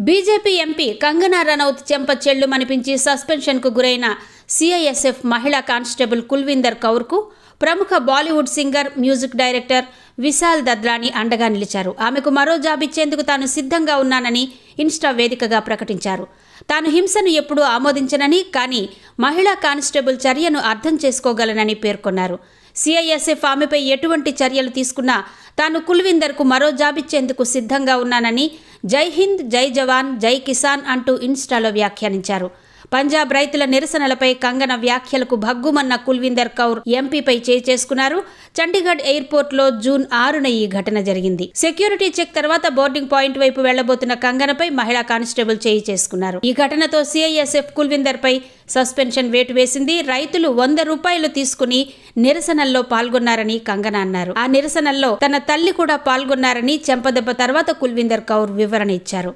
BJP MP Kangana Ranaut చెంప చెళ్లుమనిపించి సస్పెన్షన్కు గురైన CISF మహిళా కానిస్టేబుల్ కుల్విందర్ కౌర్కు ప్రముఖ Bollywood singer, music director Vishal Dadlani అండగా నిలిచారు. ఆమెకు మరో జాబ్ ఇచ్చేందుకు తాను సిద్ధంగా ఉన్నానని ఇన్స్టా వేదికగా ప్రకటించారు. తాను హింసను ఎప్పుడూ ఆమోదించనని, కానీ మహిళా కానిస్టేబుల్ చర్యను అర్థం చేసుకోగలనని పేర్కొన్నారు. సిఐఎస్ఎఫ్ ఆమెపై ఎటువంటి చర్యలు తీసుకున్నా తాను కుల్విందర్కు మరో జాబ్ ఇచ్చేందుకు సిద్ధంగా ఉన్నానని జై హింద్, జై జవాన్, జై కిసాన్ అంటూ ఇన్స్టాలో వ్యాఖ్యానించారు. పంజాబ్ రైతుల నిరసనలపై కంగన వ్యాఖ్యలకు భగ్గుమన్న కుల్విందర్ కౌర్ ఎంపీపై చేసుకున్నారు. చండీగఢ్ ఎయిర్పోర్ట్లో జూన్ 6న ఈ ఘటన జరిగింది. సెక్యూరిటీ చెక్ తర్వాత బోర్డింగ్ పాయింట్ వైపు వెళ్లబోతున్న కంగనపై మహిళా కానిస్టేబుల్ చేసుకున్నారు. ఈ ఘటనతో సిఐఎస్ఎఫ్ కుల్విందర్ పై సస్పెన్షన్ వేటు వేసింది. రైతులు ₹100 తీసుకుని నిరసనల్లో పాల్గొన్నారని కంగన అన్నారు. ఆ నిరసనల్లో తన తల్లి కూడా పాల్గొన్నారని చెంపదెబ్బ తర్వాత కుల్విందర్ కౌర్ వివరణ ఇచ్చారు.